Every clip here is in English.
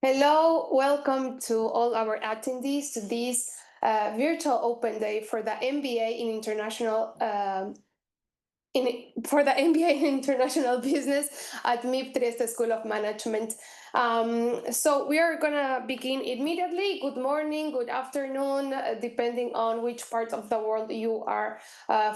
Hello, welcome to all our attendees to this virtual open day for the MBA in International for the MBA in International Business at MIP Trieste School of Management. So we are gonna begin immediately. Good morning, good afternoon, depending on which part of the world you are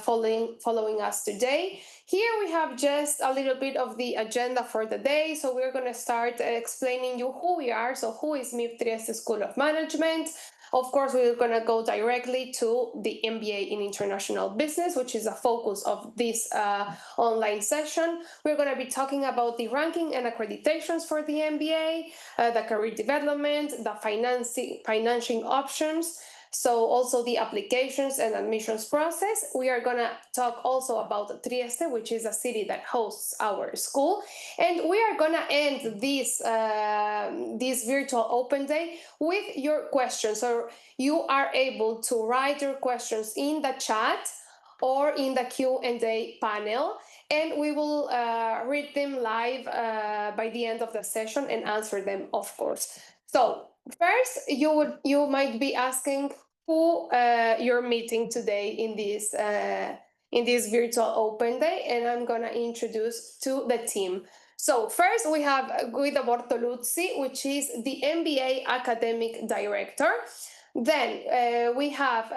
following us today. Here we have just a little bit of the agenda for the day. So we're gonna start explaining you who we are. So who is MIP Trieste School of Management? Of course, we're going to go directly to the MBA in International Business, which is a focus of this online session. We're going to be talking about the ranking and accreditations for the MBA, the career development, the financing options. So also the applications and admissions process. We are going to talk also about Trieste, which is a city that hosts our school. And we are going to end this virtual open day with your questions. So you are able to write your questions in the chat or in the Q&A panel, and we will read them live by the end of the session and answer them, of course. So first, you might be asking who you're meeting today in this virtual open day, and I'm gonna introduce to the team. So first we have Guido Bortoluzzi, which is the MBA Academic Director. Then we have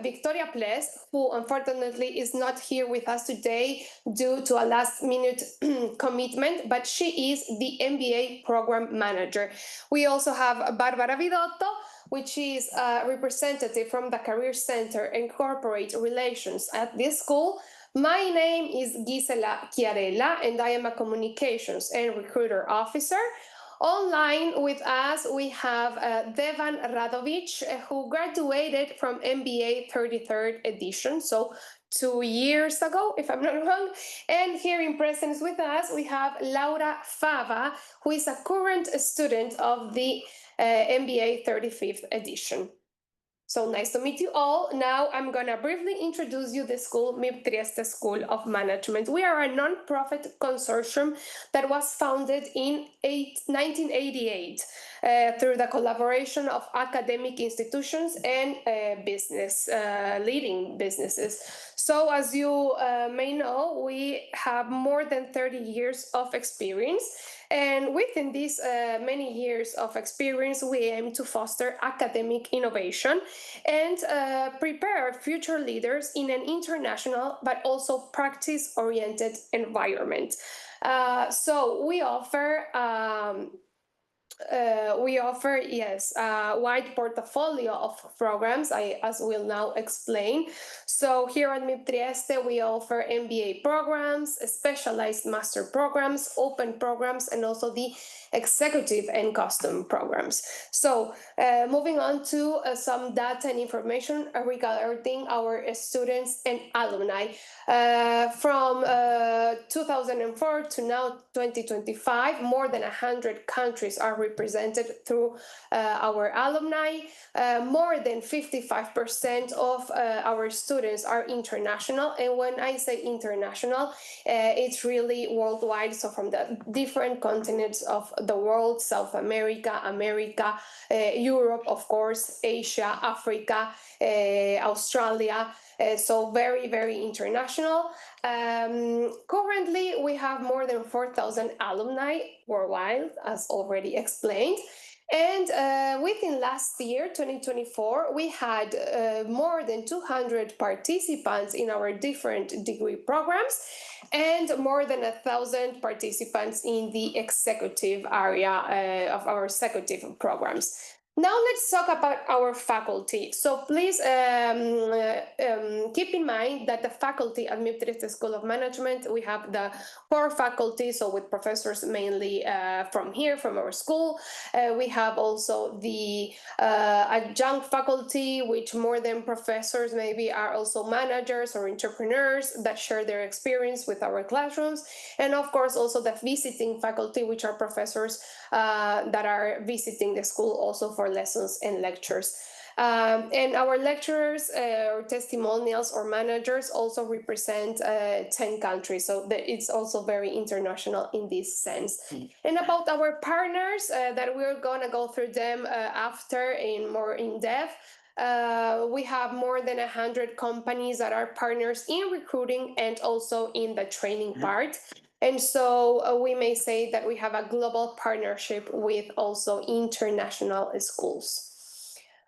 Victoria Ples, who unfortunately is not here with us today due to a last minute commitment, but she is the MBA Program Manager. We also have Barbara Vidotto, which is a representative from the Career Center and Corporate Relations at this school. My name is Gisela Chiarella, and I am a Communications and Recruiter Officer. Online with us, we have Devan Radovic, who graduated from MBA 33rd edition, so 2 years ago, if I'm not wrong. And here in presence with us, we have Laura Fava, who is a current student of the MBA 35th edition. So nice to meet you all. Now I'm going to briefly introduce you the school, MIP Trieste School of Management. We are a non-profit consortium that was founded in 1988 through the collaboration of academic institutions and leading businesses. So as you may know, we have more than 30 years of experience. And within these many years of experience, we aim to foster academic innovation and prepare future leaders in an international but also practice-oriented environment. So we offer yes, a wide portfolio of programs, as we'll now explain. So here at MIP Trieste, we offer MBA programs, specialized master programs, open programs, and also the executive and custom programs. So moving on to some data and information regarding our students and alumni. From 2004 to now 2025, more than 100 countries are represented through our alumni. More than 55% of our students are international, and when I say international, it's really worldwide, so from the different continents of the world: South America, Europe, of course, Asia, Africa, Australia. So very, very international. Currently, we have more than 4,000 alumni worldwide, as already explained. And within last year, 2024, we had more than 200 participants in our different degree programs and more than 1,000 participants in the executive area of our executive programs. Now let's talk about our faculty. So please keep in mind that the faculty at MIP Trieste School of Management, we have the core faculty, so with professors mainly from here, from our school. We have also the adjunct faculty, which more than professors maybe are also managers or entrepreneurs that share their experience with our classrooms. And of course, also the visiting faculty, which are professors that are visiting the school also for lessons and lectures. And our lecturers or testimonials or managers also represent 10 countries. So it's also very international in this sense. And about our partners that we're going to go through them after in more in depth. We have more than 100 companies that are partners in recruiting and also in the training part. And so we may say that we have a global partnership with also international schools.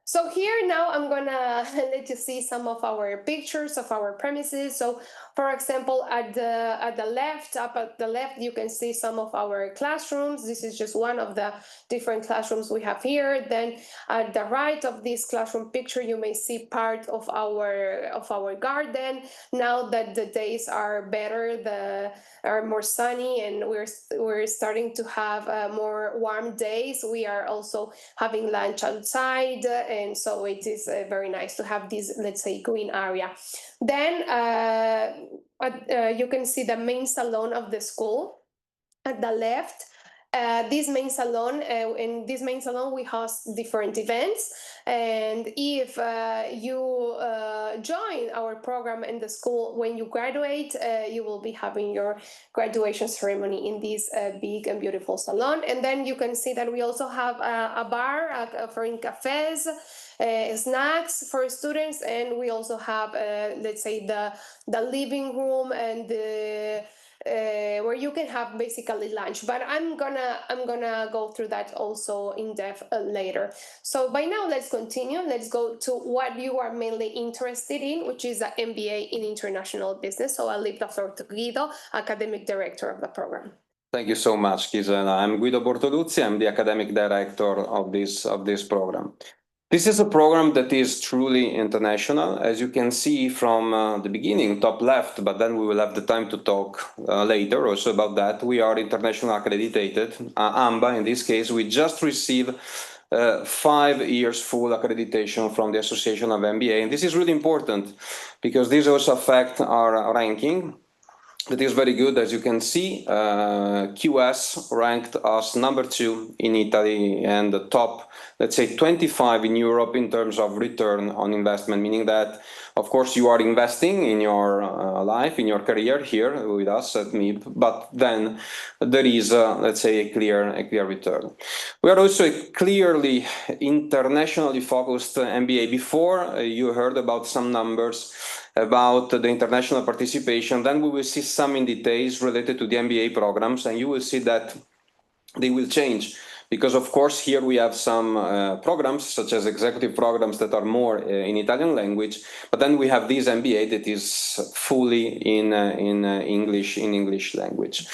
So here now I'm gonna let you see some of our pictures of our premises. So for example, at the left, up at the left, you can see some of our classrooms. This is just one of the different classrooms we have here. Then at the right of this classroom picture, you may see part of our garden. Now that the days are better, are more sunny, and we're starting to have more warm days. We are also having lunch outside, and so it is very nice to have this, let's say, green area. Then you can see the main salon of the school at the left. In this main salon we host different events, and if you join our program in the school when you graduate, you will be having your graduation ceremony in this big and beautiful salon. And then you can see that we also have a bar offering cafes, snacks for students, and we also have let's say the living room and the where you can have basically lunch, but I'm gonna go through that also in depth later. So by now, let's continue. Let's go to what you are mainly interested in, which is the MBA in International Business. So I'll leave the floor to Guido, Academic Director of the program. Thank you so much, Gisela. I'm Guido Bortoluzzi. I'm the Academic Director of this program. This is a program that is truly international, as you can see from the beginning, top left, but then we will have the time to talk later also about that. We are international accredited, AMBA in this case. We just received 5 years full accreditation from the Association of MBA, and this is really important because this also affects our ranking. It is very good, as you can see. QS ranked us number 2 in Italy and the top, let's say, 25 in Europe in terms of return on investment, meaning that, of course, you are investing in your life, in your career here with us at MIB, but then there is, let's say, a clear return. We are also a clearly internationally focused MBA. Before, you heard about some numbers about the international participation. Then we will see some in details related to the MBA programs, and you will see that they will change. Because, of course, here we have some programs, such as executive programs that are more in Italian language, but then we have this MBA that is fully in English language.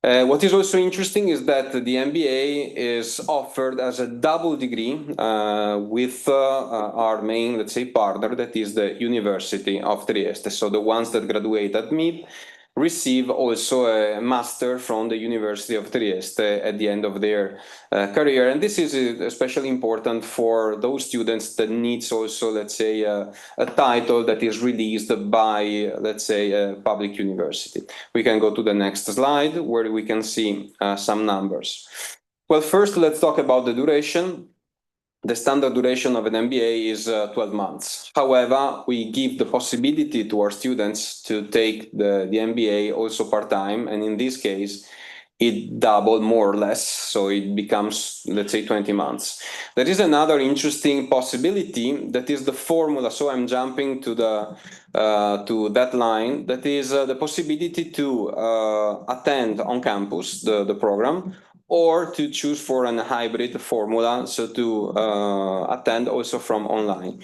What is also interesting is that the MBA is offered as a double degree with our main, let's say, partner, that is the University of Trieste. So the ones that graduate at MIB receive also a master from the University of Trieste at the end of their career. And this is especially important for those students that needs also, let's say, a title that is released by, let's say, a public university. We can go to the next slide where we can see some numbers. Well, first, let's talk about the duration. The standard duration of an MBA is 12 months. However, we give the possibility to our students to take the MBA also part-time, and in this case, it doubled more or less, so it becomes, let's say, 20 months. There is another interesting possibility, that is the formula. So I'm jumping to that line, that is the possibility to attend on campus the program, or to choose for a hybrid formula, so to attend also from online.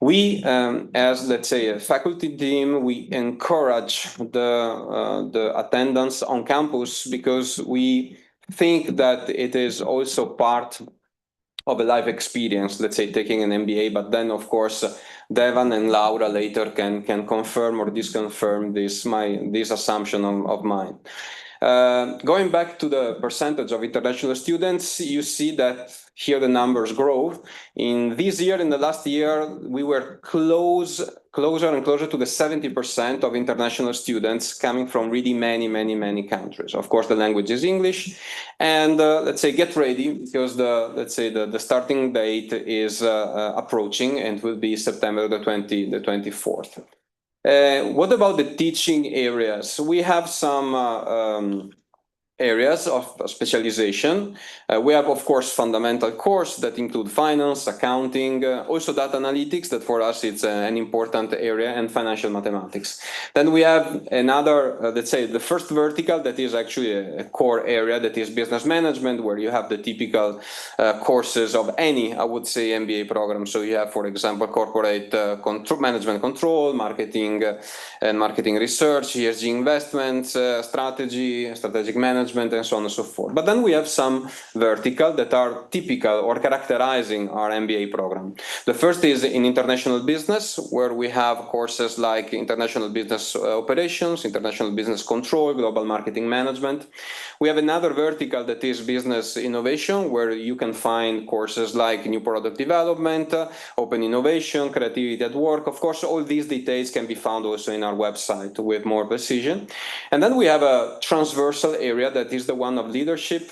We, as, let's say, a faculty team, we encourage the attendance on campus because we think that it is also part of a life experience, let's say, taking an MBA, but then, of course, Devan and Laura later can confirm or disconfirm this assumption of mine. Going back to the percentage of international students, you see that here the numbers grow. In this year, in the last year, we were closer and closer to the 70% of international students coming from really many countries. Of course, the language is English, and let's say get ready because the starting date is approaching and will be September the 24th. What about the teaching areas? We have some areas of specialization. We have, of course, fundamental course that include finance, accounting, also data analytics, that for us it's an important area, and financial mathematics. Then we have another, let's say, the first vertical that is actually a core area, that is business management, where you have the typical courses of any, I would say, MBA program. So you have, for example, corporate management control, marketing and marketing research, ESG investments, strategic management, and so on and so forth. But then we have some verticals that are typical or characterizing our MBA program. The first is in international business, where we have courses like international business operations, international business control, global marketing management. We have another vertical that is business innovation, where you can find courses like new product development, open innovation, creativity at work. Of course, all these details can be found also in our website with more precision. And then we have a transversal area that is the one of leadership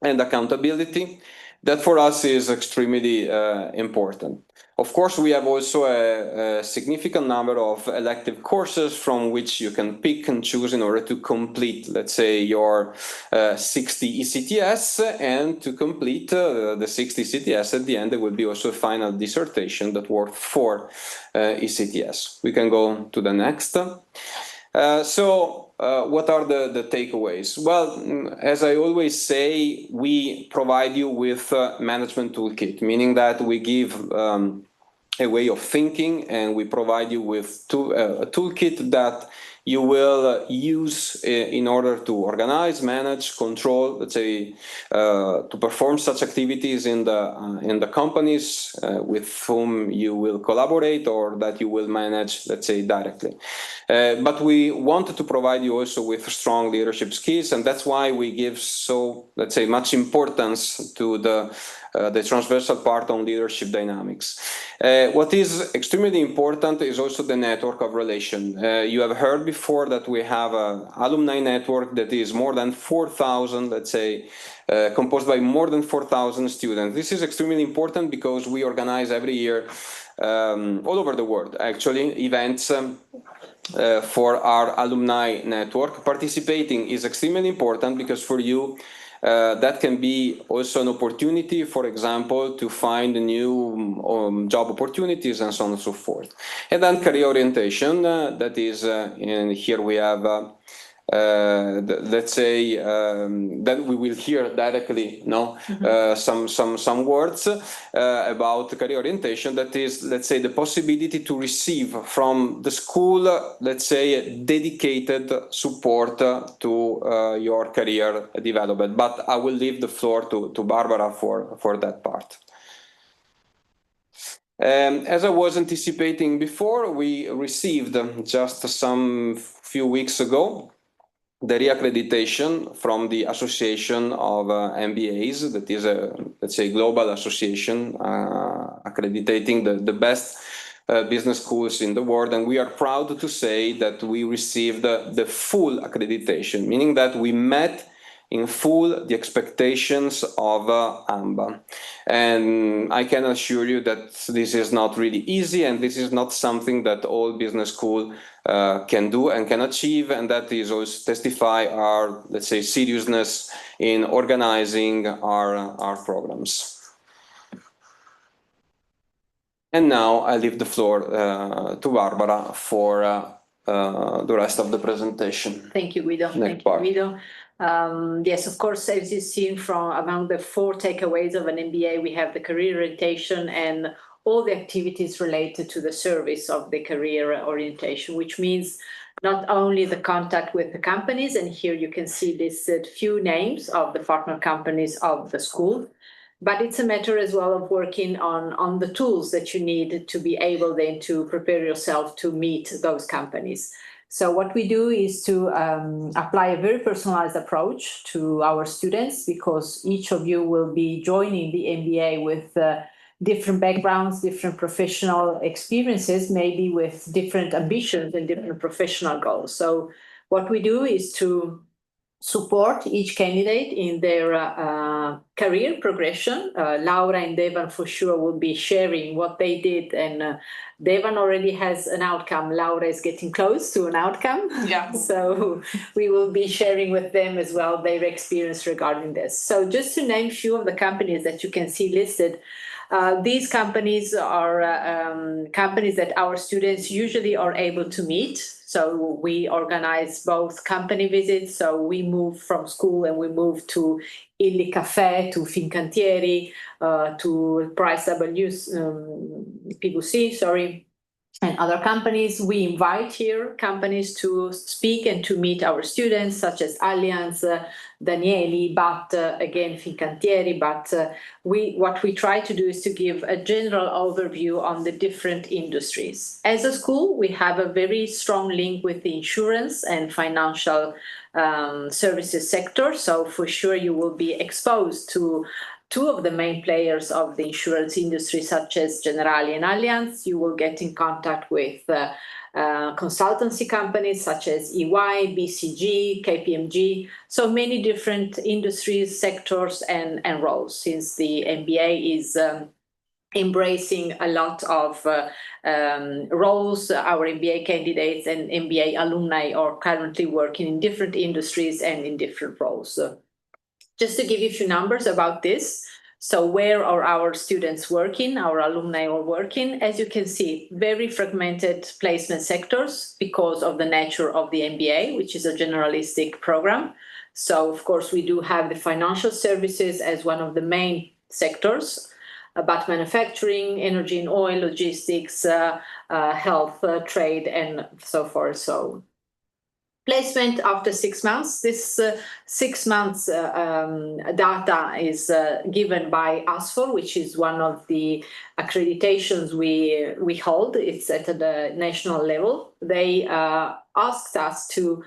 and accountability. That for us is extremely important. Of course, we have also a significant number of elective courses from which you can pick and choose in order to complete, let's say, your 60 ECTS, and to complete the 60 ECTS at the end, there will be also a final dissertation that worth 4 ECTS. We can go to the next. What are the takeaways? Well, as I always say, we provide you with a management toolkit, meaning that we give a way of thinking, and we provide you with a toolkit that you will use in order to organize, manage, control, let's say, to perform such activities in the companies with whom you will collaborate or that you will manage, let's say, directly. But we wanted to provide you also with strong leadership skills, and that's why we give so, let's say, much importance to the transversal part on leadership dynamics. What is extremely important is also the network of relation. You have heard before that we have an alumni network that is more than 4,000, let's say, composed by more than 4,000 students. This is extremely important because we organize every year all over the world, actually, events for our alumni network. Participating is extremely important because for you, that can be also an opportunity, for example, to find new job opportunities and so on and so forth. And then career orientation, that is, in here we have, let's say, then we will hear directly, some words about career orientation. That is, let's say, the possibility to receive from the school, let's say, dedicated support to your career development. But I will leave the floor to Barbara for that part. As I was anticipating before, we received just some few weeks ago the reaccreditation from the Association of MBAs, that is a, let's say, global association accrediting the best business schools in the world. And we are proud to say that we received the full accreditation, meaning that we met in full the expectations of AMBA. And I can assure you that this is not really easy, and this is not something that all business school can do and can achieve, and that is also testify our, let's say, seriousness in organizing our programs. And now I leave the floor to Barbara for the rest of the presentation. Thank you, Guido. Thank you, Guido. Yes, of course, as you've seen from among the 4 takeaways of an MBA, we have the career orientation and all the activities related to the service of the career orientation, which means not only the contact with the companies, and here you can see listed few names of the partner companies of the school, but it's a matter as well of working on the tools that you need to be able then to prepare yourself to meet those companies. So what we do is to apply a very personalized approach to our students, because each of you will be joining the MBA with different backgrounds, different professional experiences, maybe with different ambitions and different professional goals. So what we do is to support each candidate in their career progression. Laura and Devan for sure will be sharing what they did, and Devan already has an outcome. Laura is getting close to an outcome. Yeah. So we will be sharing with them as well their experience regarding this. So just to name a few of the companies that you can see listed, these companies are companies that our students usually are able to meet. So we organize both company visits. So we move from school and we move to Il Caffè, to Fincantieri, to Price W, PwC, sorry, and other companies. We invite here companies to speak and to meet our students, such as Allianz, Danieli, but again, Fincantieri. But what we try to do is to give a general overview on the different industries. As a school, we have a very strong link with the insurance and financial services sector. So for sure, you will be exposed to two of the main players of the insurance industry, such as Generali and Allianz. You will get in contact with consultancy companies such as EY, BCG, KPMG, so many different industries, sectors, and roles, since the MBA is embracing a lot of roles. Our MBA candidates and MBA alumni are currently working in different industries and in different roles. Just to give you a few numbers about this. So where are our students working, our alumni are working? As you can see, very fragmented placement sectors because of the nature of the MBA, which is a generalistic program. So of course, we do have the financial services as one of the main sectors, but manufacturing, energy and oil, logistics, health, trade, and so forth. So placement after 6 months. This 6 months data is given by ASFOR, which is one of the accreditations we hold. It's at the national level. They asked us to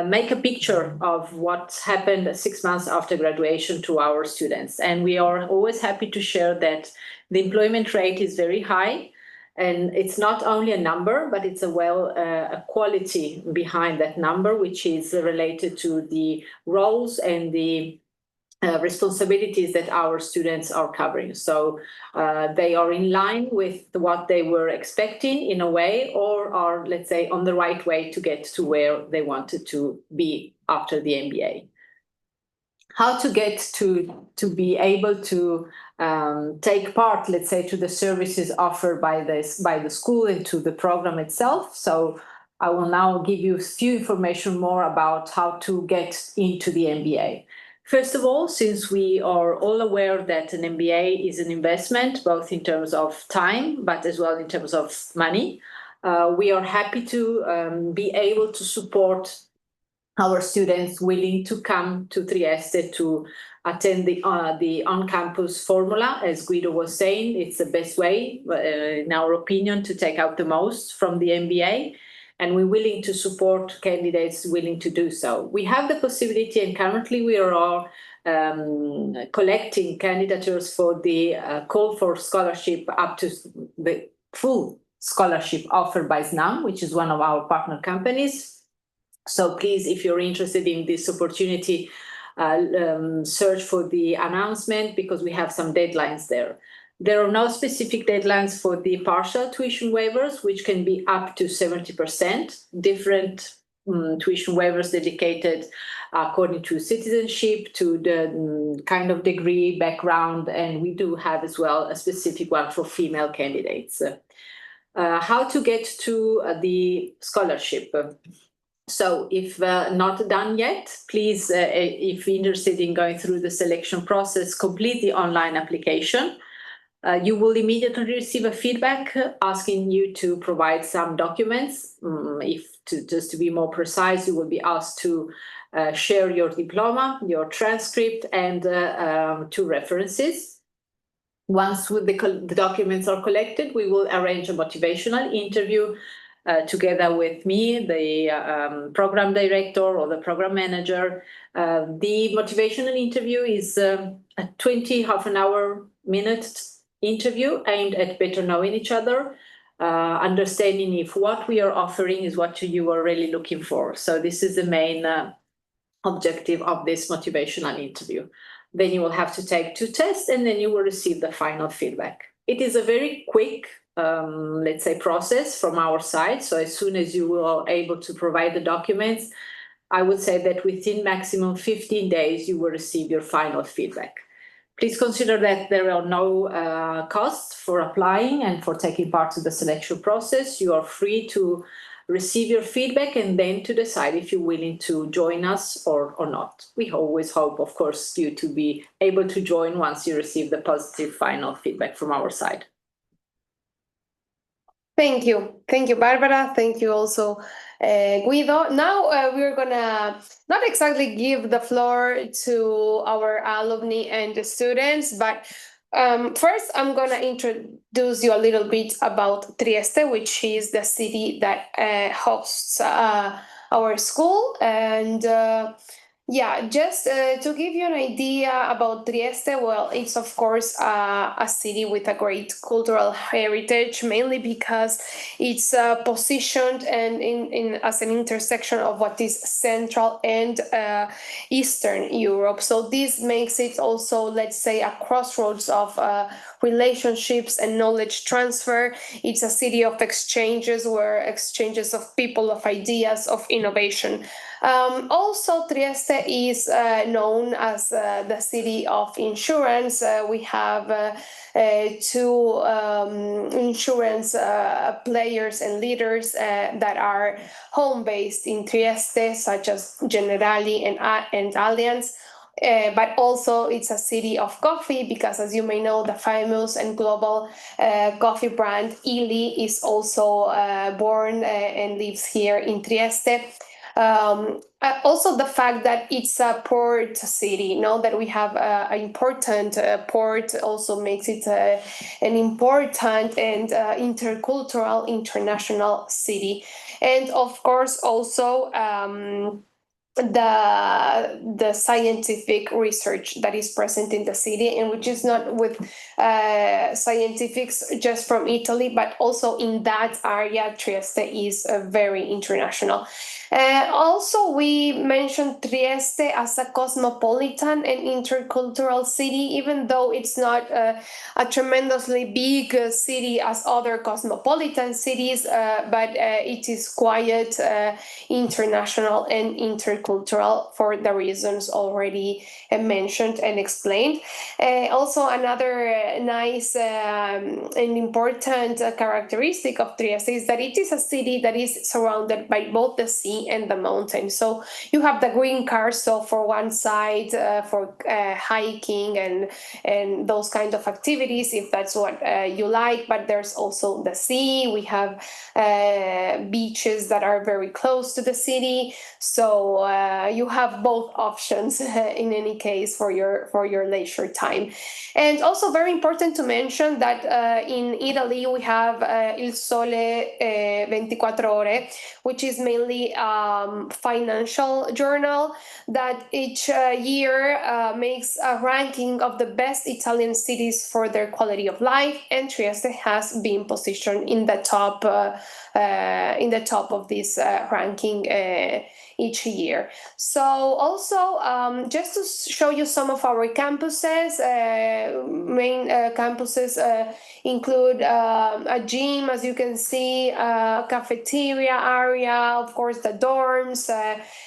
make a picture of what happened 6 months after graduation to our students. And we are always happy to share that the employment rate is very high. And it's not only a number, but it's a quality behind that number, which is related to the roles and the responsibilities that our students are covering. So they are in line with what they were expecting in a way, or are, let's say, on the right way to get to where they wanted to be after the MBA. How to get to be able to take part, let's say, to the services offered by the school and to the program itself. So I will now give you a few information more about how to get into the MBA. First of all, since we are all aware that an MBA is an investment, both in terms of time, but as well in terms of money, we are happy to be able to support our students willing to come to Trieste to attend the on-campus formula. As Guido was saying, it's the best way, in our opinion, to take out the most from the MBA. And we're willing to support candidates willing to do so. We have the possibility, and currently we are all collecting candidatures for the call for scholarship up to the full scholarship offered by SNAM, which is one of our partner companies. So please, if you're interested in this opportunity, search for the announcement, because we have some deadlines there. There are no specific deadlines for the partial tuition waivers, which can be up to 70%, different tuition waivers dedicated according to citizenship, to the kind of degree, background, and we do have as well a specific one for female candidates. How to get to the scholarship? So if not done yet, please, if interested in going through the selection process, complete the online application. You will immediately receive a feedback asking you to provide some documents. Just to be more precise, you will be asked to share your diploma, your transcript, and 2 references. Once the documents are collected, we will arrange a motivational interview together with me, the program director or the program manager. The motivational interview is a 20 half an hour minute interview aimed at better knowing each other, understanding if what we are offering is what you are really looking for. So this is the main objective of this motivational interview. Then you will have to take 2 tests, and then you will receive the final feedback. It is a very quick, let's say, process from our side. So as soon as you are able to provide the documents, I would say that within maximum 15 days, you will receive your final feedback. Please consider that there are no costs for applying and for taking part in the selection process. You are free to receive your feedback and then to decide if you're willing to join us or not. We always hope, of course, you to be able to join once you receive the positive final feedback from our side. Thank you. Thank you, Barbara. Thank you also, Guido. Now we're gonna not exactly give the floor to our alumni and the students, but first I'm gonna introduce you a little bit about Trieste, which is the city that hosts our school. And yeah, just to give you an idea about Trieste, well, it's of course a city with a great cultural heritage, mainly because it's positioned and in as an intersection of what is Central and Eastern Europe. So this makes it also, let's say, a crossroads of relationships and knowledge transfer. It's a city of exchanges, where exchanges of people, of ideas, of innovation. Also, Trieste is known as the city of insurance. We have 2 insurance players and leaders that are home-based in Trieste, such as Generali and Allianz. But also it's a city of coffee, because as you may know, the famous and global coffee brand Illy is also born and lives here in Trieste. Also the fact that it's a port city, that we have an important port also makes it an important and intercultural international city. And of course also the scientific research that is present in the city, and which is not with scientifics just from Italy, but also in that area, Trieste is very international. Also, we mentioned Trieste as a cosmopolitan and intercultural city, even though it's not a tremendously big city as other cosmopolitan cities, but it is quite international and intercultural for the reasons already mentioned and explained. Also, another nice and important characteristic of Trieste is that it is a city that is surrounded by both the sea and the mountain. So you have the green Carso for one side for hiking and those kind of activities, if that's what you like, but there's also the sea. We have beaches that are very close to the city, so you have both options in any case for your leisure time. And also very important to mention that in Italy we have Il Sole 24 Ore, which is mainly financial journal that each year makes a ranking of the best Italian cities for their quality of life, and Trieste has been positioned in the top of this ranking each year. So also just to show you some of our campuses, main campuses include a gym, as you can see, a cafeteria area, of course the dorms,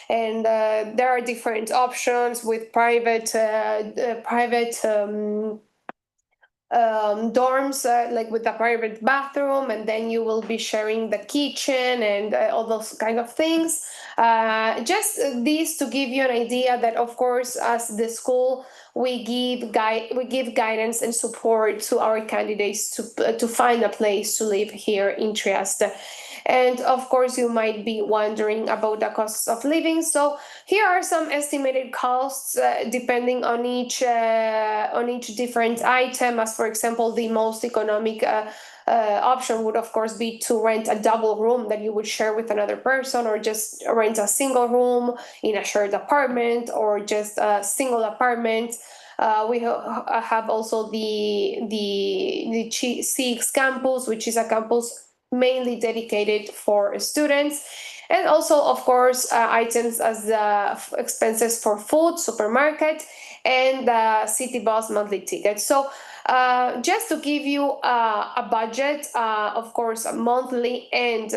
and there are different options with private dorms, like with a private bathroom, and then you will be sharing the kitchen and all those kind of things. Just this to give you an idea that, of course, as the school, we give guidance and support to our candidates to find a place to live here in Trieste. And of course, you might be wondering about the costs of living. So here are some estimated costs depending on each different item. As for example, the most economic option would, of course, be to rent a double room that you would share with another person, or just rent a single room in a shared apartment, or just a single apartment. We have also the CX campus, which is a campus mainly dedicated for students. And also, of course, items as expenses for food, supermarket, and city bus monthly ticket. So just to give you a budget, of course, monthly, and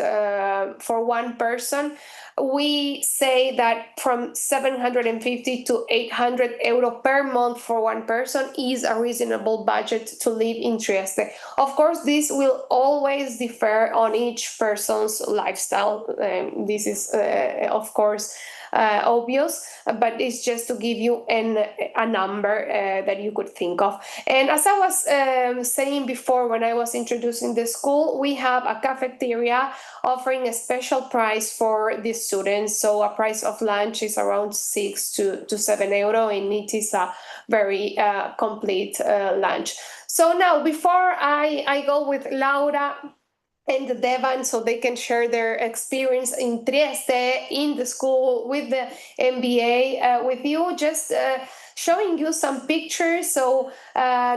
for one person, we say that from 750 to 800 euro per month for one person is a reasonable budget to live in Trieste. Of course, this will always differ on each person's lifestyle. This is, of course, obvious, but it's just to give you a number that you could think of. And as I was saying before, when I was introducing the school, we have a cafeteria offering a special price for the students. So a price of lunch is around 6 to 7 euro, and it is a very complete lunch. So now, before I go with Laura and Devan, so they can share their experience in Trieste, in the school, with the MBA, with you, just showing you some pictures. So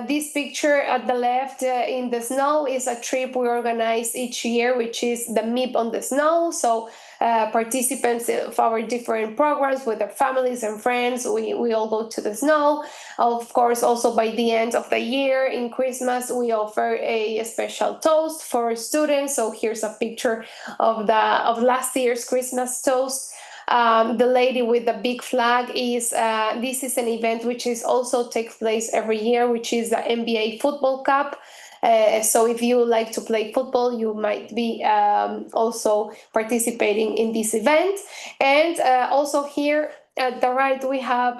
this picture at the left in the snow is a trip we organize each year, which is the MIP on the snow. So participants of our different programs with their families and friends, we all go to the snow. Of course, also by the end of the year, in Christmas, we offer a special toast for students. So here's a picture of last year's Christmas toast. The lady with the big flag is this is an event which is also takes place every year, which is the MBA Football Cup. So if you like to play football, you might be also participating in this event. And also here at the right, we have,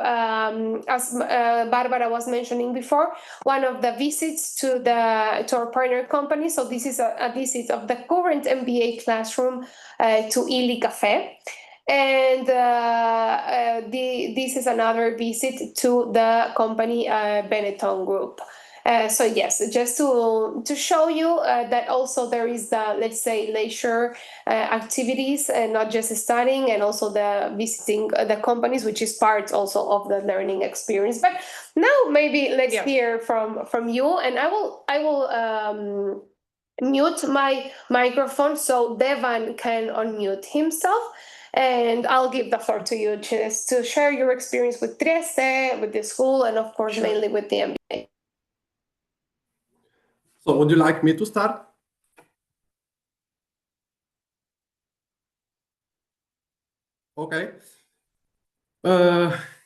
as Barbara was mentioning before, one of the visits to our partner company. So this is a visit of the current MBA classroom to Ili Cafe. And this is another visit to the company Benetton Group. So yes, just to show you that also there is the, let's say, leisure activities, and not just studying, and also the visiting the companies, which is part also of the learning experience. But now maybe let's hear from you, and I will mute my microphone so Devan can unmute himself. And I'll give the floor to you just to share your experience with Trieste, with the school, and of course, mainly with the MBA. So would you like me to start? Okay.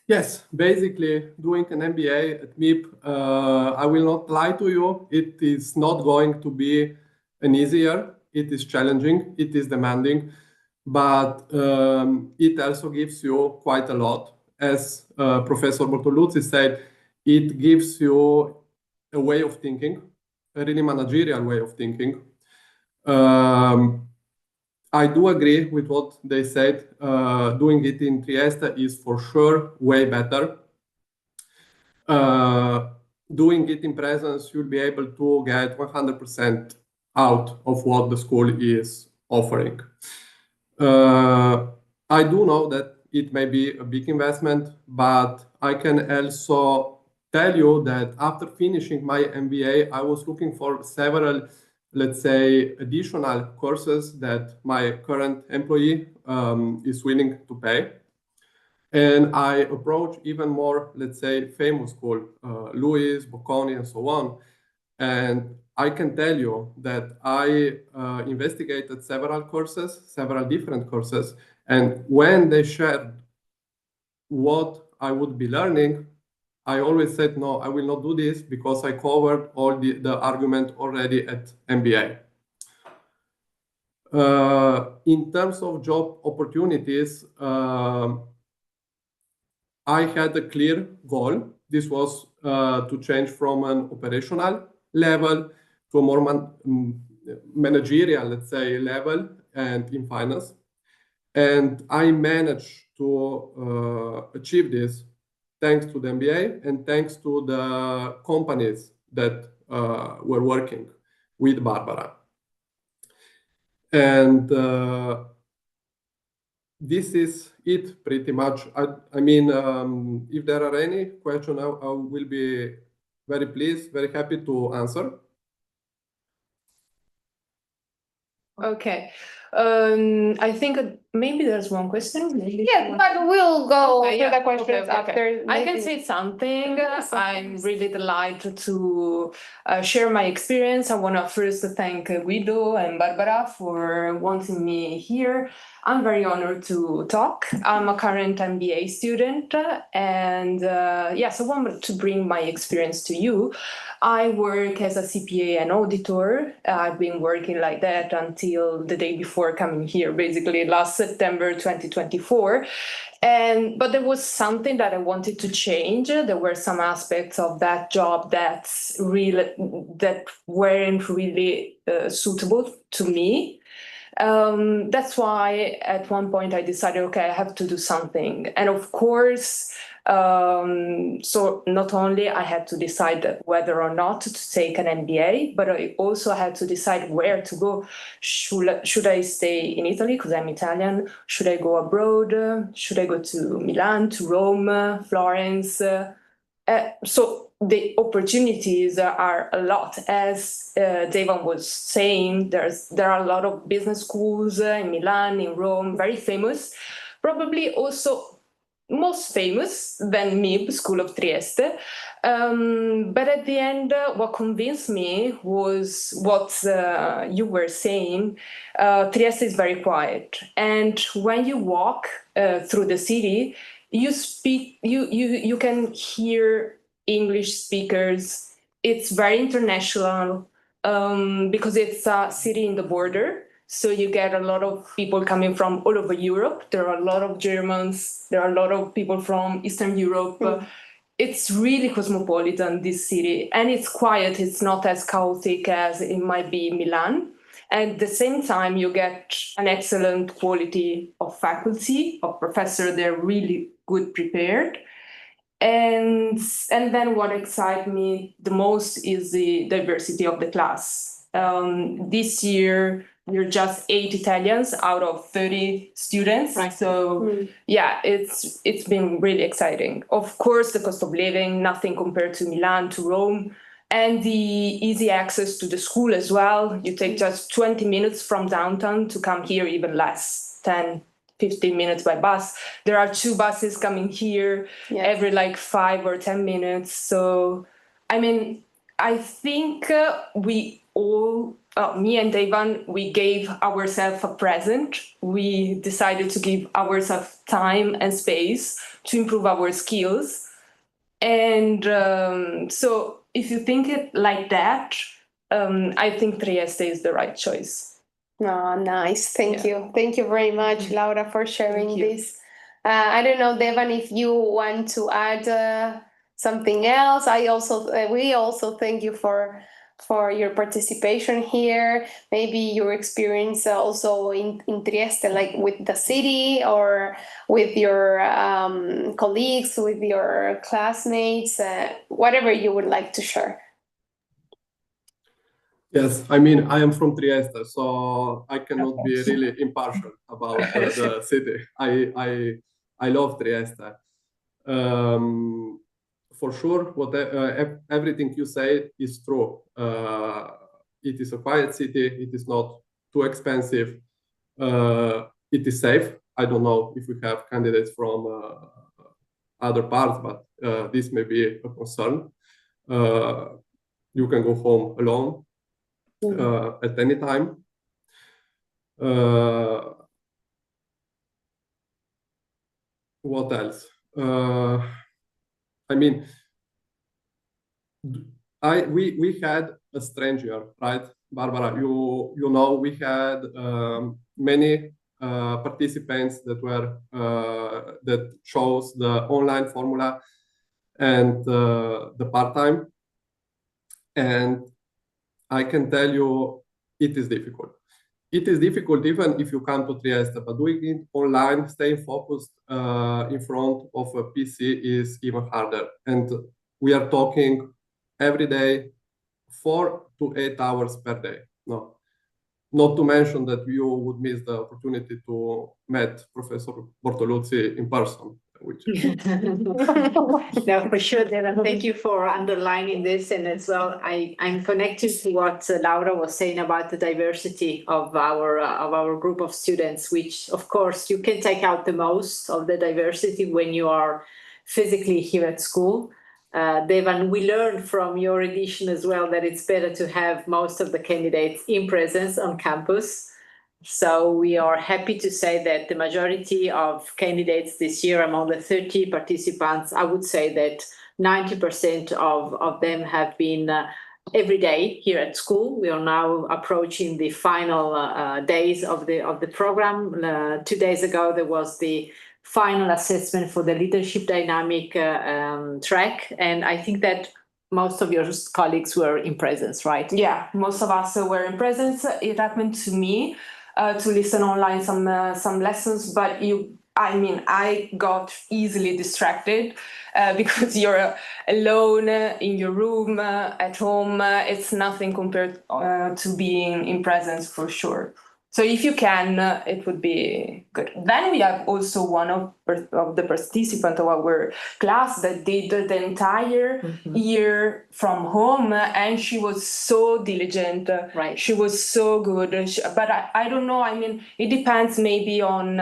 Yes, basically doing an MBA at MIP, I will not lie to you, it is not going to be an easier. It is challenging, it is demanding, but it also gives you quite a lot. As Professor Bortoluzzi said, it gives you a way of thinking, a really managerial way of thinking. I do agree with what they said. Doing it in Trieste is for sure way better. Doing it in presence, you'll be able to get 100% out of what the school is offering. I do know that it may be a big investment, but I can also tell you that after finishing my MBA, I was looking for several, let's say, additional courses that my current employee is willing to pay. And I approached even more, let's say, famous school, Louis, Bocconi, and so on. And I can tell you that I investigated several courses, several different courses. And when they shared what I would be learning, I always said, no, I will not do this because I covered all the argument already at MBA. In terms of job opportunities, I had a clear goal. This was to change from an operational level to a more managerial, let's say, level and in finance. And I managed to achieve this thanks to the MBA and thanks to the companies that were working. with Barbara. And this is it pretty much. I mean, if there are any questions, I will be very pleased, very happy to answer. Okay. I think maybe there's one question. Maybe Yeah, but we'll go Okay, through yeah, the questions okay. after. I can maybe. say something. Yes, of I'm course. really delighted to share my experience. I want to first thank Guido and Barbara for wanting me here. I'm very honored to talk. I'm a current MBA student, and yes, I wanted to bring my experience to you. I work as a CPA and auditor. I've been working like that until the day before coming here, basically last September 2024. But there was something that I wanted to change. There were some aspects of that job that weren't really suitable to me. That's why at one point I decided, okay, I have to do something. And of course, so not only I had to decide whether or not to take an MBA, but I also had to decide where to go. Should I stay in Italy because I'm Italian? Should I go abroad? Should I go to Milan, to Rome, Florence? So the opportunities are a lot. As Devan was saying, there are a lot of business schools in Milan, in Rome, very famous. Probably also most famous than MIB, School of Trieste. But at the end, what convinced me was what you were saying. Trieste is very quiet. And when you walk through the city, you can hear English speakers. It's very international because it's a city in the border. So you get a lot of people coming from all over Europe. There are a lot of Germans. There are a lot of people from Eastern Europe. It's really cosmopolitan, this city, and it's quiet. It's not as chaotic as it might be Milan. And at the same time, you get an excellent quality of faculty, of professors. They're really good prepared. And then what excites me the most is the diversity of the class. This year, we're just 8 Italians out of 30 students. Right. So yeah, it's been really exciting. Of course, the cost of living, nothing compared to Milan, to Rome, and the easy access to the school as well. You take just 20 minutes from downtown to come here, even less, 10, 15 minutes by bus. There are 2 buses coming here every like 5 or 10 minutes. So, I mean, I think we all, me and Devan, we gave ourselves a present. We decided to give ourselves time and space to improve our skills. And so if you think it like that, I think Trieste is the right choice. Oh, nice. Thank you. Thank you very much, Laura, for sharing this. I don't know, Devan, if you want to add something else. We also thank you for your participation here. Maybe your experience also in Trieste, like with the city or with your colleagues, with your classmates, whatever you would like to share. Yes, I mean, I am from Trieste, so I cannot be really impartial about the city. I love Trieste. For sure, everything you say is true. It is a quiet city. It is not too expensive. It is safe. I don't know if we have candidates from other parts, but this may be a concern. You can go home alone at any time. What else? I mean, we had a stranger, right, Barbara? You know, we had many participants that were that chose the online formula and the part-time, and I can tell you it is difficult. It is difficult even if you come to Trieste, but doing it online, staying focused in front of a PC is even harder. And we are talking every day 4 to 8 hours per day. No, not to mention that you would miss the opportunity to meet Professor Bortoluzzi in person, which No, for sure, Devon. Thank you for underlining this. And as well, I'm connected to what Laura was saying about the diversity of our group of students, which, of course, you can take out the most of the diversity when you are physically here at school. Devan, we learned from your edition as well that it's better to have most of the candidates in presence on campus. So we are happy to say that the majority of candidates this year, among the 30 participants, I would say that 90% of them have been every day here at school. We are now approaching the final days of the program. 2 days ago, there was the final assessment for the leadership dynamic track. And I think that most of your colleagues were in presence, right? Yeah, most of us were in presence. It happened to me to listen online some lessons, but I got easily distracted because you're alone in your room at home. It's nothing compared to being in presence for sure. So if you can, it would be good. Then we have also one of the participants of our class that did the entire year from home, and she was so diligent. Right. She was so good. But I don't know. I mean, it depends maybe on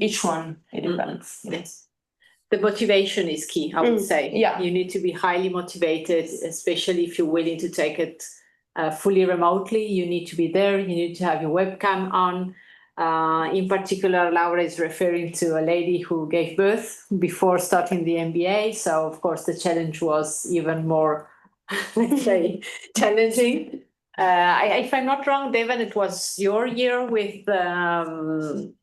each one. It depends. Yes. The motivation is key, I would say. Yeah. You need to be highly motivated, especially if you're willing to take it fully remotely. You need to be there. You need to have your webcam on. In particular, Laura is referring to a lady who gave birth before starting the MBA. So, of course, the challenge was even more, let's say, challenging. If I'm not wrong, Devan, it was your year with the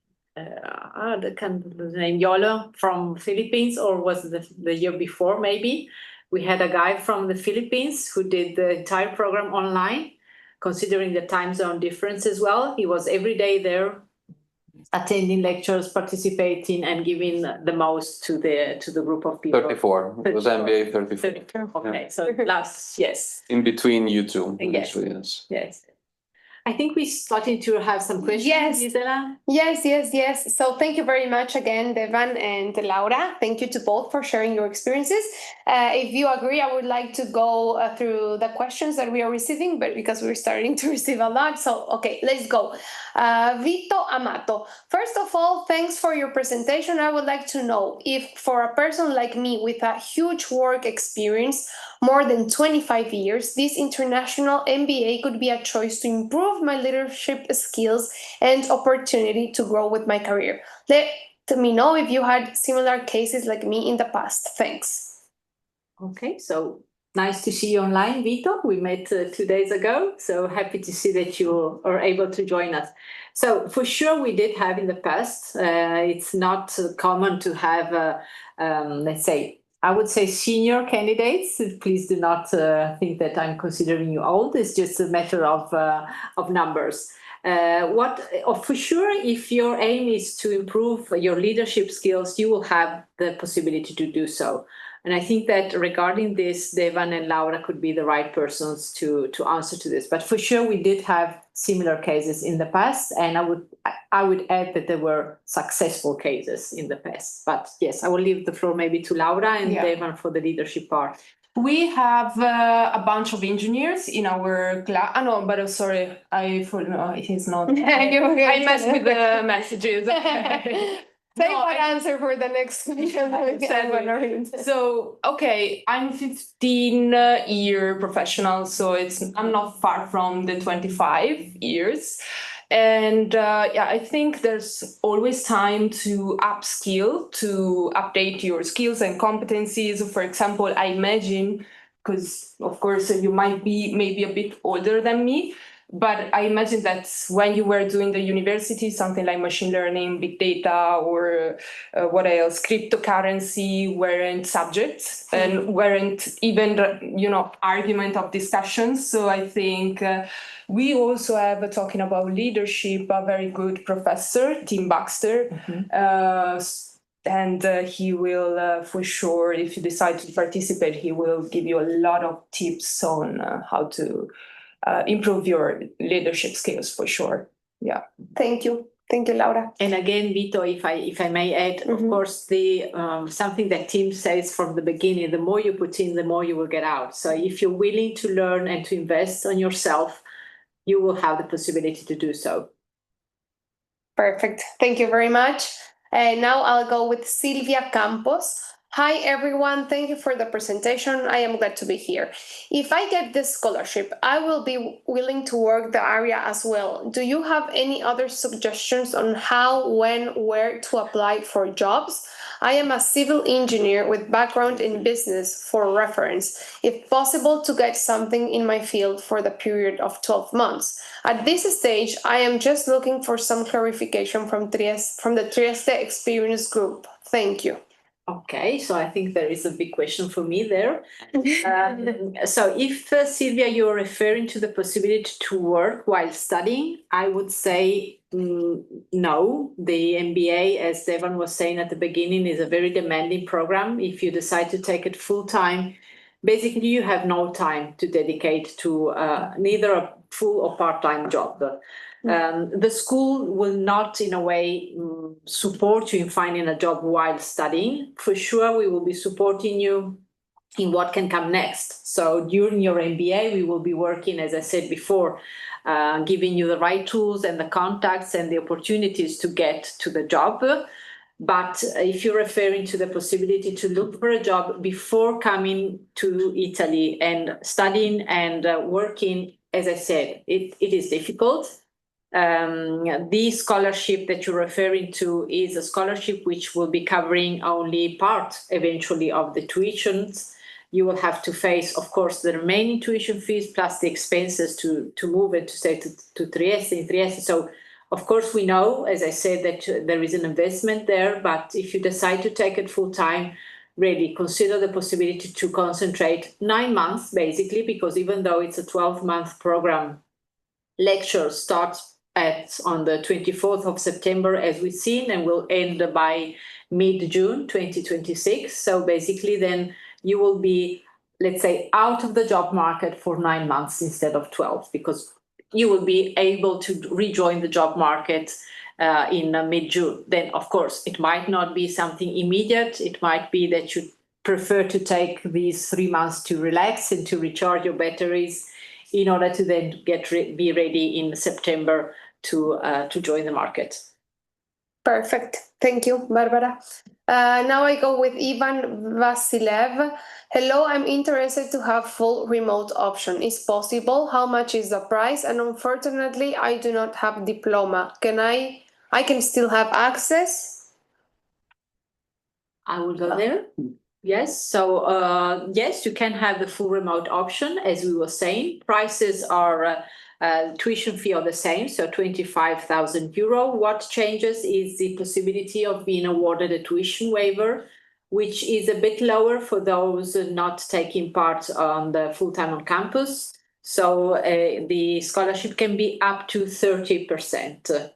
name Yolo from Philippines, or was it the year before maybe? We had a guy from the Philippines who did the entire program online, considering the time zone difference as well. He was every day there, attending lectures, participating, and giving the most to the group of people. 34. It was MBA 34. 34. Okay, so last, yes. In between you two. Yes. Actually, yes. Yes. I think we're starting to have some questions, Yes. Gisela. Yes. So thank you very much again, Devan and Laura. Thank you to both for sharing your experiences. If you agree, I would like to go through the questions that we are receiving, but because we're starting to receive a lot. So, okay, let's go. Vito Amato. First of all, thanks for your presentation. I would like to know if for a person like me with a huge work experience, more than 25 years, this international MBA could be a choice to improve my leadership skills and opportunity to grow with my career. Let me know if you had similar cases like me in the past. Thanks. Okay, so nice to see you online, Vito. We met 2 days ago, so happy to see that you are able to join us. So for sure, we did have in the past. It's not common to have, let's say, I would say senior candidates. Please do not think that I'm considering you old. It's just a matter of numbers. For sure, if your aim is to improve your leadership skills, you will have the possibility to do so. And I think that regarding this, Devan and Laura could be the right persons to answer to this. But for sure, we did have similar cases in the past, and I would add that there were successful cases in the past. But yes, I will leave the floor maybe to Laura and Devan for the leadership part. We have a bunch of engineers in our class. No, but sorry, no, it is not. I messed with the messages. Save our answer for the next question. So, okay, I'm 15-year professional, so I'm not far from the 25 years. And I think there's always time to upskill, to update your skills and competencies. For example, I imagine, because of course you might be maybe a bit older than me, but I imagine that when you were doing the university, something like machine learning, big data, or what else, cryptocurrency weren't subjects and weren't even, argument of discussions. So I think we also have, talking about leadership, a very good professor, Tim Baxter. And he will, for sure, if you decide to participate, he will give you a lot of tips on how to improve your leadership skills, for sure. Yeah. Thank you. Thank you, Laura. And again, Vito, if I may add, of course, the something that Tim says from the beginning, the more you put in, the more you will get out. So if you're willing to learn and to invest on yourself, you will have the possibility to do so. Perfect. Thank you very much. And now I'll go with Silvia Campos. Hi, everyone. Thank you for the presentation. I am glad to be here. If I get this scholarship, I will be willing to work the area as well. Do you have any other suggestions on how, when, where to apply for jobs? I am a civil engineer with background in business for reference, if possible to get something in my field for the period of 12 months. At this stage, I am just looking for some clarification from the Trieste Experience Group. Thank you. Okay, so I think there is a big question for me there. So if, Silvia, you're referring to the possibility to work while studying, I would say no. The MBA, as Devan was saying at the beginning, is a very demanding program. If you decide to take it full time, basically you have no time to dedicate to neither a full or part-time job. The school will not, in a way, support you in finding a job while studying. For sure, we will be supporting you in what can come next. So during your MBA, we will be working, as I said before, giving you the right tools and the contacts and the opportunities to get to the job. But if you're referring to the possibility to look for a job before coming to Italy and studying and working, as I said, it is difficult. The scholarship that you're referring to is a scholarship which will be covering only part eventually of the tuitions. You will have to face, of course, the remaining tuition fees plus the expenses to move and to stay to Trieste, in Trieste. So, of course, we know, as I said, that there is an investment there, but if you decide to take it full time, really consider the possibility to concentrate 9 months, basically, because even though it's a 12-month program, lectures start on the 24th of September, as we've seen, and will end by mid-June 2026. So basically then you will be, let's say, out of the job market for 9 months instead of 12, because you will be able to rejoin the job market in mid-June. Then, of course, it might not be something immediate. It might be that you prefer to take these 3 months to relax and to recharge your batteries in order to then be ready in September to join the market. Perfect. Thank you, Barbara. Now I go with Ivan Vasilev. Hello, I'm interested to have full remote option. Is possible? How much is the price? And unfortunately, I do not have diploma. I can still have access? I will go there. Yes. So, yes, you can have the full remote option, as we were saying. Prices are tuition fee are the same, so 25,000 euro. What changes is the possibility of being awarded a tuition waiver, which is a bit lower for those not taking part on the full-time on campus. So the scholarship can be up to 30%.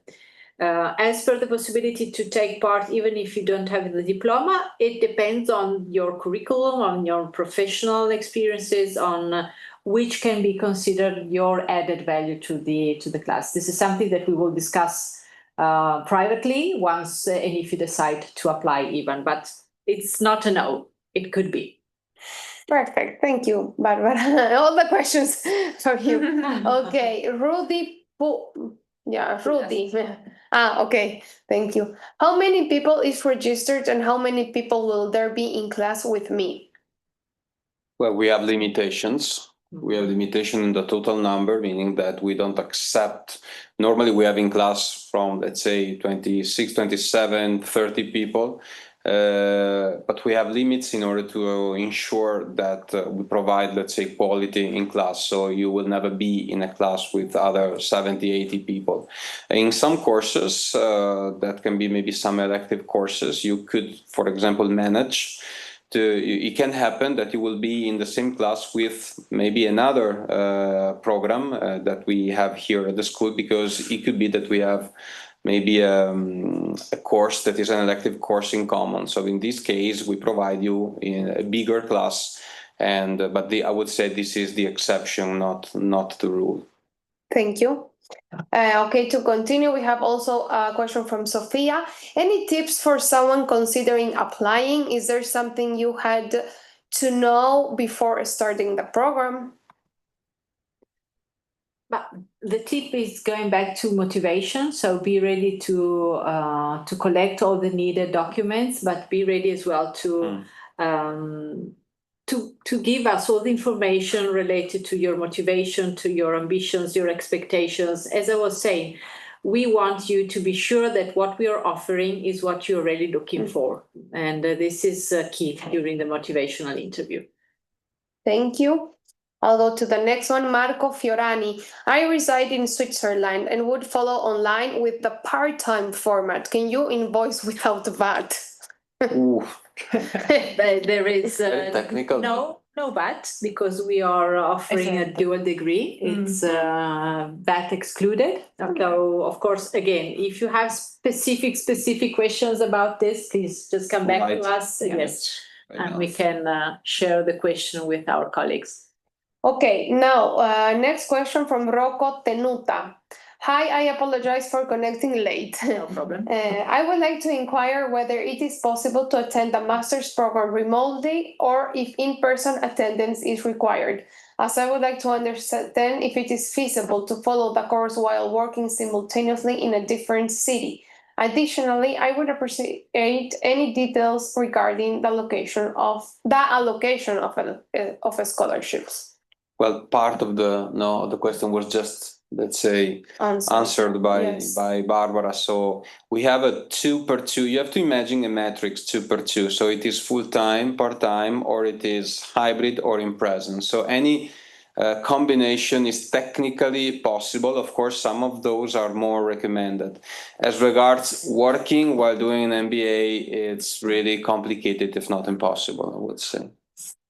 As per the possibility to take part, even if you don't have the diploma, it depends on your curriculum, on your professional experiences, on which can be considered your added value to the class. This is something that we will discuss privately once, and if you decide to apply even, but it's not a no, it could be. Perfect. Thank you, Barbara. All the questions from you. Okay, Rudy. Rudy. Okay. Thank you. How many people is registered and how many people will there be in class with me? Well, we have limitations. We have limitation in the total number, meaning that we don't accept. Normally we have in class from, let's say, 26, 27, 30 people. But we have limits in order to ensure that we provide, let's say, quality in class. So you will never be in a class with other 70, 80 people. In some courses, that can be maybe some elective courses, you could, for example, manage. It can happen that you will be in the same class with maybe another program that we have here at the school, because it could be that we have maybe a course that is an elective course in common. So in this case, we provide you in a bigger class, but I would say this is the exception, not the rule. Thank you. Okay, to continue, we have also a question from Sophia. Any tips for someone considering applying? Is there something you had to know before starting the program? But the tip is going back to motivation. So be ready to collect all the needed documents, but be ready as well to give us all the information related to your motivation, to your ambitions, your expectations. As I was saying, we want you to be sure that what we are offering is what you're really looking for. And this is key during the motivational interview. Thank you. I'll go to the next one, Marco Fiorani. I reside in Switzerland and would follow online with the part-time format. Can you invoice without VAT? There is technical. No VAT, because we are offering a dual degree. It's VAT excluded. So, of course, again, if you have specific questions about this, please just come back to us. Yes, and we can share the question with our colleagues. Okay, now next question from Rocco Tenuta. Hi, I apologize for connecting late. No problem. I would like to inquire whether it is possible to attend the master's program remotely or if in-person attendance is required, as I would like to understand if it is feasible to follow the course while working simultaneously in a different city. Additionally, I would appreciate any details regarding the allocation of scholarships. Well, part of the question was just, let's say, answered by Barbara. So we have a 2-per-2. You have to imagine a matrix 2-per-2. So it is full-time, part-time, or it is hybrid or in presence. So any combination is technically possible. Of course, some of those are more recommended. As regards working while doing an MBA, it's really complicated, if not impossible, I would say.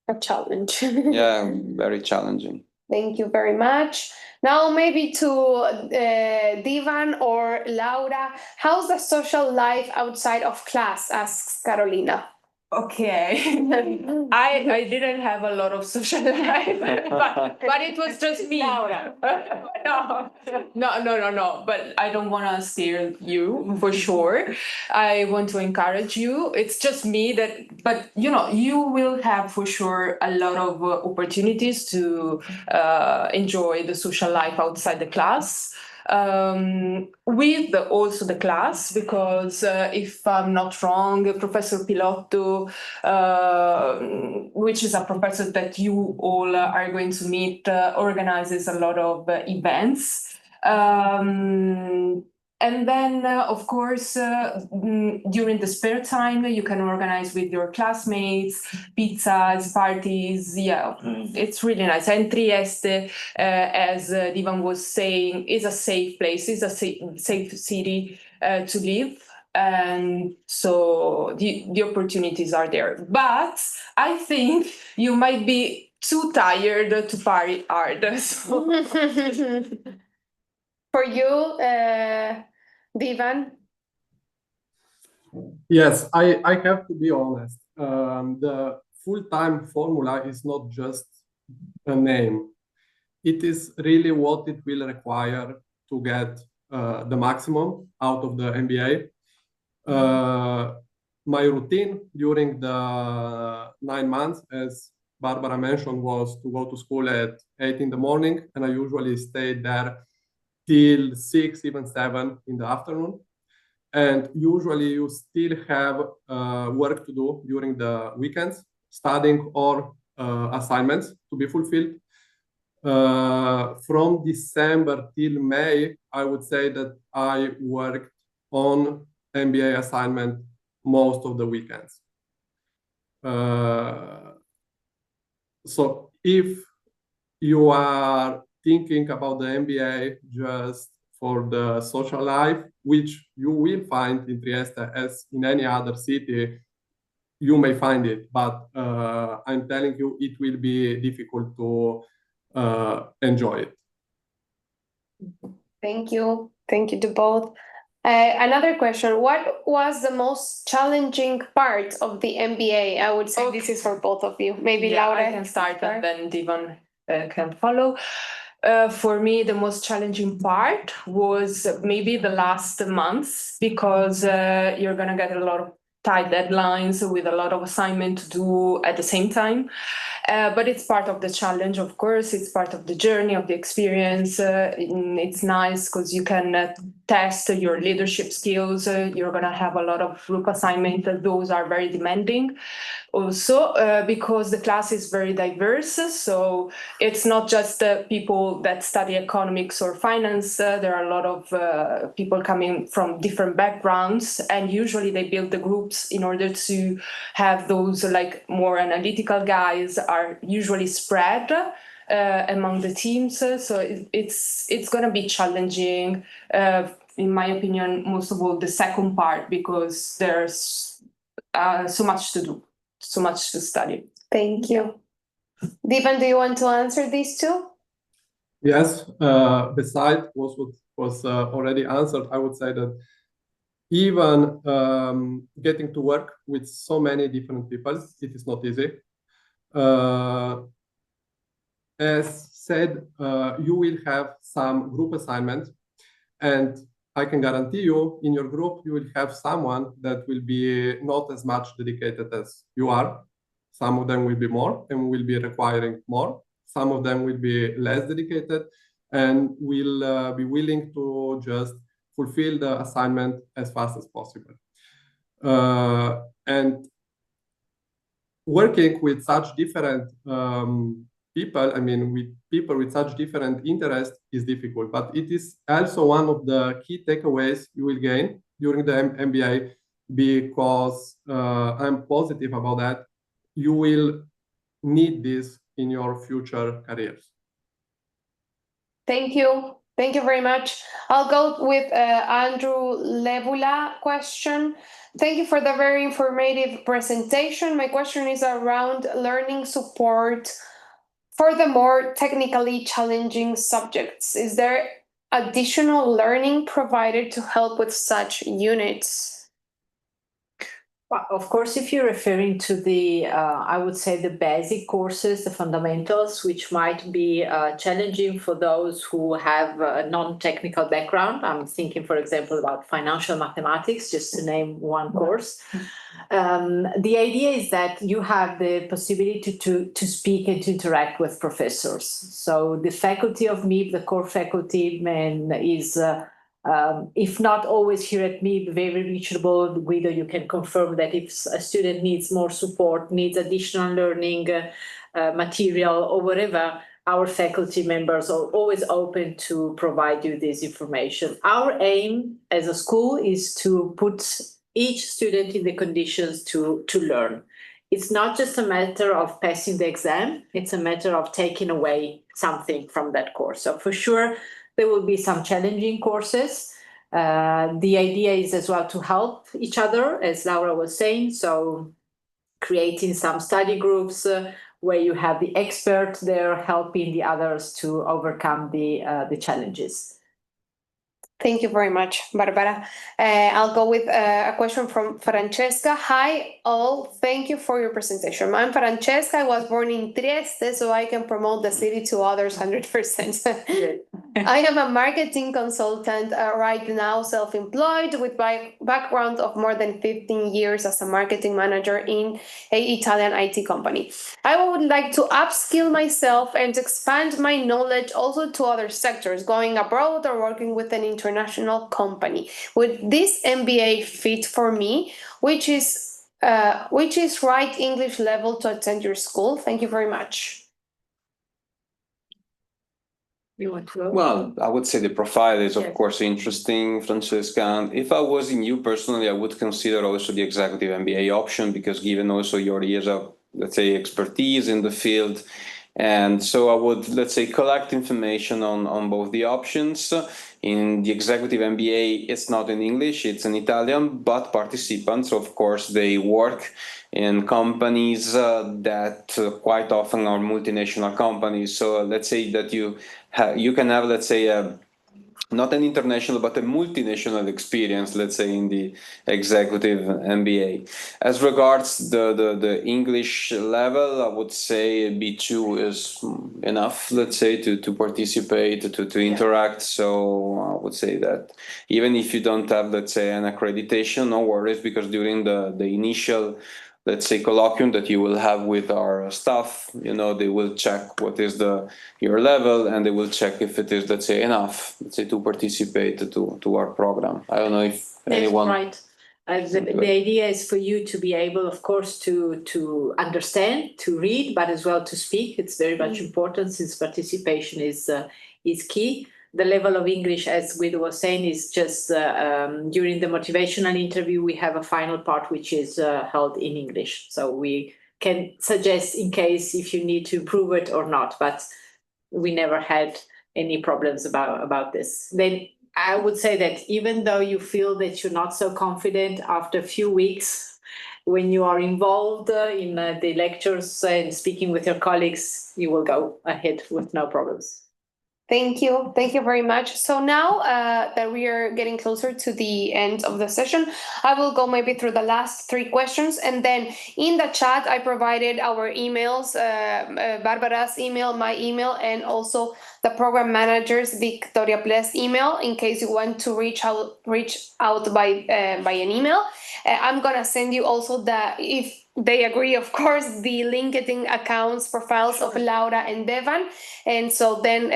A challenge. Yeah, very challenging. Thank you very much. Now maybe to Divan or Laura, how's the social life outside of class? Asks Carolina. Okay, I didn't have a lot of social life, but it was just me. No. But I don't want to steer you for sure. I want to encourage you. It's just me but you will have for sure a lot of opportunities to enjoy the social life outside the class. With also the class, because if I'm not wrong, Professor Pilotto, which is a professor that you all are going to meet, organizes a lot of events. And then, of course, during the spare time, you can organize with your classmates, pizzas, parties. Yeah, it's really nice. And Trieste, as Divan was saying, is a safe place, is a safe city to live. And so the opportunities are there. But I think you might be too tired to party hard. So. For you, Divan? Yes, I have to be honest. The full-time formula is not just a name. It is really what it will require to get the maximum out of the MBA. My routine during the 9 months, as Barbara mentioned, was to go to school at 8 in the morning, and I usually stayed there till 6, even 7 in the afternoon. And usually you still have work to do during the weekends, studying or assignments to be fulfilled. From December till May, I would say that I worked on MBA assignment most of the weekends. So if you are thinking about the MBA just for the social life, which you will find in Trieste as in any other city, you may find it, but I'm telling you, it will be difficult to enjoy it. Thank you. Thank you to both. Another question, what was the most challenging part of the MBA? I would say this is for both of you. Maybe Laura I can start and then Divan can follow. For me, the most challenging part was maybe the last months because you're going to get a lot of tight deadlines with a lot of assignment to do at the same time. But it's part of the challenge, of course. It's part of the journey, of the experience. It's nice because you can test your leadership skills. You're going to have a lot of group assignments. Those are very demanding. Also, because the class is very diverse. So it's not just people that study economics or finance. There are a lot of people coming from different backgrounds, and usually they build the groups in order to have those like more analytical guys are usually spread among the teams. So it's going to be challenging, in my opinion, most of all the second part, because there's so much to do, so much to study. Thank you. Divan, do you want to answer these two? Yes, besides what was already answered, I would say that even getting to work with so many different people, it is not easy. As said, you will have some group assignments, and I can guarantee you in your group, you will have someone that will be not as much dedicated as you are. Some of them will be more and will be requiring more. Some of them will be less dedicated and will be willing to just fulfill the assignment as fast as possible. And working with such different people, I mean, with people with such different interests is difficult, but it is also one of the key takeaways you will gain during the MBA, because I'm positive about that. You will need this in your future careers. Thank you. Thank you very much. I'll go with Andrew Lebula question. Thank you for the very informative presentation. My question is around learning support for the more technically challenging subjects. Is there additional learning provided to help with such units? Well, of course, if you're referring to the, I would say the basic courses, the fundamentals, which might be challenging for those who have a non-technical background. I'm thinking, for example, about financial mathematics, just to name one course. The idea is that you have the possibility to speak and to interact with professors. So the faculty of MIB, the core faculty, is if not always here at MIB, very reachable. Guido, you can confirm that if a student needs more support, needs additional learning material or whatever, our faculty members are always open to provide you this information. Our aim as a school is to put each student in the conditions to learn. It's not just a matter of passing the exam, it's a matter of taking away something from that course. So for sure, there will be some challenging courses. The idea is as well to help each other, as Laura was saying. So creating some study groups where you have the expert there helping the others to overcome the challenges. Thank you very much, Barbara. I'll go with a question from Francesca. Hi, all. Thank you for your presentation. I'm Francesca. I was born in Trieste, so I can promote the city to others 100%. I am a marketing consultant right now, self-employed, with background of more than 15 years as a marketing manager in an Italian IT company. I would like to upskill myself and expand my knowledge also to other sectors, going abroad or working with an international company. Would this MBA fit for me? Which is right English level to attend your school? Thank you very much. You want to go? Well, I would say the profile is, of course, interesting, Francesca. And if I was in you personally, I would consider also the executive MBA option, because given also your years of, let's say, expertise in the field. And so I would, let's say, collect information on both the options. In the executive MBA, it's not in English, it's in Italian, but participants, of course, they work in companies that quite often are multinational companies. So let's say that you can have, let's say, not an international, but a multinational experience, let's say, in the executive MBA. As regards the English level, I would say B2 is enough, let's say, to participate, to interact. So I would say that even if you don't have, let's say, an accreditation, no worries, because during the initial, let's say, colloquium that you will have with our staff, they will check what is your level, and they will check if it is, let's say, enough, let's say, to participate to our program. I don't know if anyone. That's right. The idea is for you to be able, of course, to understand, to read, but as well to speak. It's very much important, since participation is key. The level of English, as Guido was saying, is just during the motivational interview, we have a final part which is held in English. So we can suggest in case if you need to improve it or not, but we never had any problems about this. Then I would say that even though you feel that you're not so confident after a few weeks, when you are involved in the lectures and speaking with your colleagues, you will go ahead with no problems. Thank you. Thank you very much. So now that we are getting closer to the end of the session, I will go maybe through the last 3 questions. And then in the chat, I provided our emails, Barbara's email, my email, and also the program manager's Victoria Pless email, in case you want to reach out by an email. I'm going to send you also if they agree, of course, the LinkedIn accounts profiles of Laura and Devan. And so then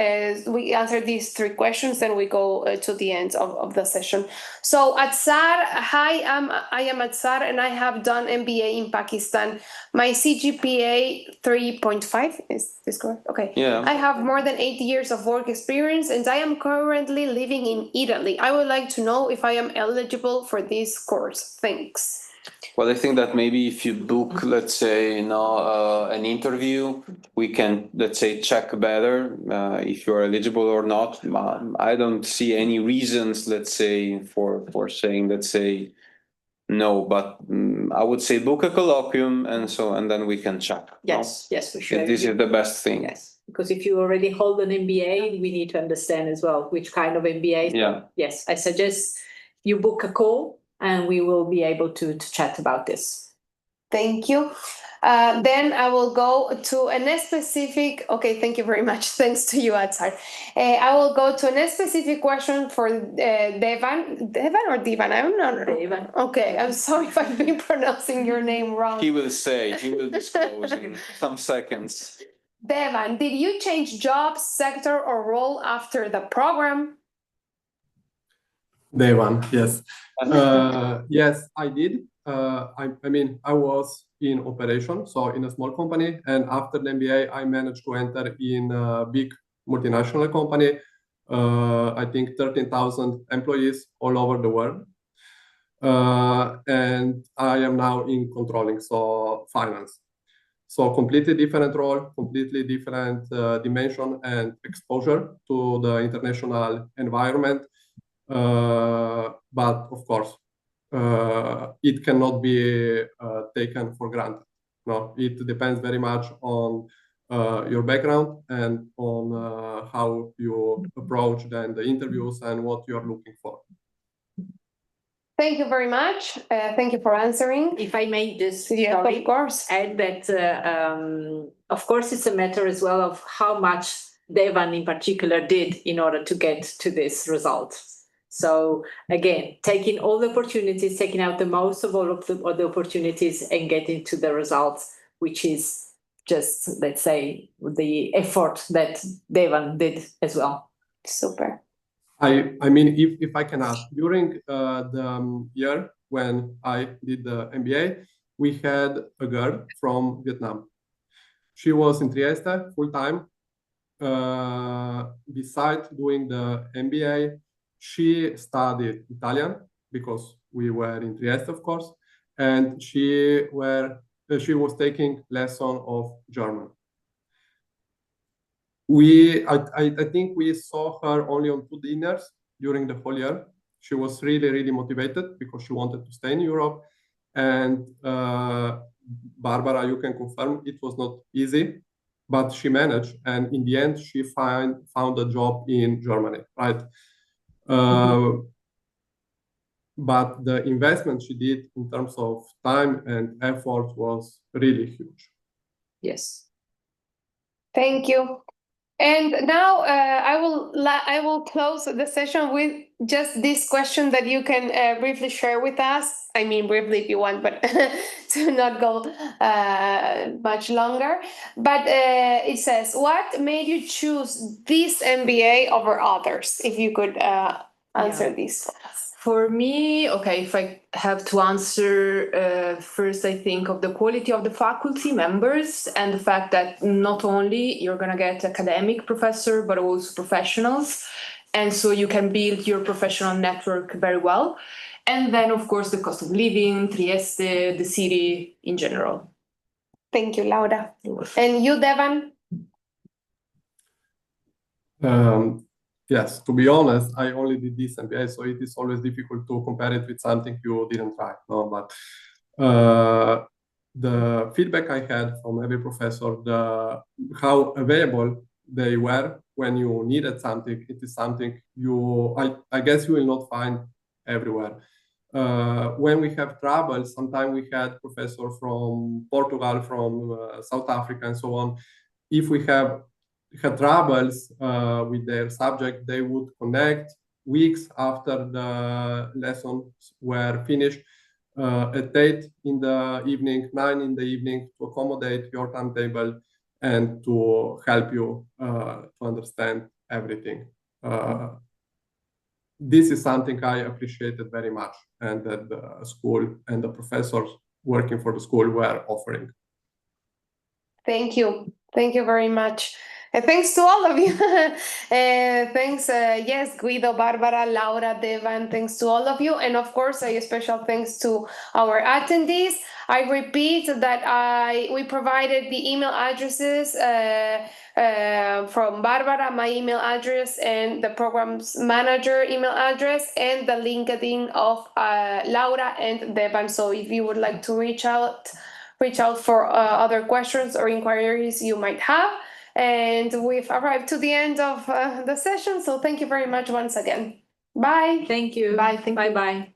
we answer these 3 questions, then we go to the end of the session. So Atsar, hi, I am Atsar, and I have done MBA in Pakistan. My CGPA 3.5, is this correct? Okay. Yeah. I have more than 8 years of work experience, and I am currently living in Italy. I would like to know if I am eligible for this course. Thanks. Well, I think that maybe if you book, let's say, an interview, we can, let's say, check better if you're eligible or not. I don't see any reasons, let's say, for saying, let's say, no. But I would say book a colloquium, and then we can check. Yes, yes, for sure. This is the best thing. Yes, because if you already hold an MBA, we need to understand as well which kind of MBA. Yeah. Yes, I suggest you book a call, and we will be able to chat about this. Thank you. Then I will go to a specific, okay, thank you very much. Thanks to you, Atsar. I will go to a specific question for Devan. Devan or Divan? I don't know. Devan. Okay, I'm sorry if I've been pronouncing your name wrong. He will disclose in some seconds. Devan, did you change job, sector, or role after the program? Day one, yes. Yes, I did. I was in operation, so in a small company, and after the MBA, I managed to enter in a big multinational company. I think 13,000 employees all over the world. And I am now in controlling, so finance. So completely different role, completely different dimension and exposure to the international environment. But of course, it cannot be taken for granted. No, it depends very much on your background and on how you approach then the interviews and what you are looking for. Thank you very much. Thank you for answering. If I may just of course. add that, of course, it's a matter as well of how much Devan in particular did in order to get to this result. So again, taking all the opportunities, taking out the most of all of the opportunities and getting to the results, which is just, let's say, the effort that Devan did as well. Super. I mean, if I can add, during the year when I did the MBA, we had a girl from Vietnam. She was in Trieste full-time. Besides doing the MBA, she studied Italian because we were in Trieste, of course, and she was taking lesson of German. I think we saw her only on 2 dinners during the whole year. She was really, really motivated because she wanted to stay in Europe. And Barbara, you can confirm it was not easy, but she managed. And in the end, she found a job in Germany, right? But the investment she did in terms of time and effort was really huge. Yes. Thank you. And now I will close the session with just this question that you can briefly share with us. I mean, briefly if you want, but to not go much longer. But it says, what made you choose this MBA over others? If you could answer this for us. For me, okay, if I have to answer, first I think of the quality of the faculty members and the fact that not only you're going to get academic professor, but also professionals. And so you can build your professional network very well. And then, of course, the cost of living, Trieste, the city in general. Thank you, Laura. And you, Devan? Yes, to be honest, I only did this MBA, so it is always difficult to compare it with something you didn't try. No, but the feedback I had from every professor, how available they were when you needed something, it is something I guess you will not find everywhere. When we have trouble, sometimes we had professors from Portugal, from South Africa, and so on. If we had troubles with their subject, they would connect weeks after the lessons were finished at 8 in the evening, 9 in the evening, to accommodate your timetable and to help you to understand everything. This is something I appreciated very much, and that the school and the professors working for the school were offering. Thank you. Thank you very much. Thanks to all of you. Thanks, yes, Guido, Barbara, Laura, Devan, thanks to all of you. And of course, a special thanks to our attendees. I repeat that we provided the email addresses from Barbara, my email address, and the program's manager email address, and the LinkedIn of Laura and Devan. So if you would like to reach out for other questions or inquiries you might have. And we've arrived to the end of the session. So thank you very much once again. Bye. Thank you. Bye. Thank you. Bye-bye.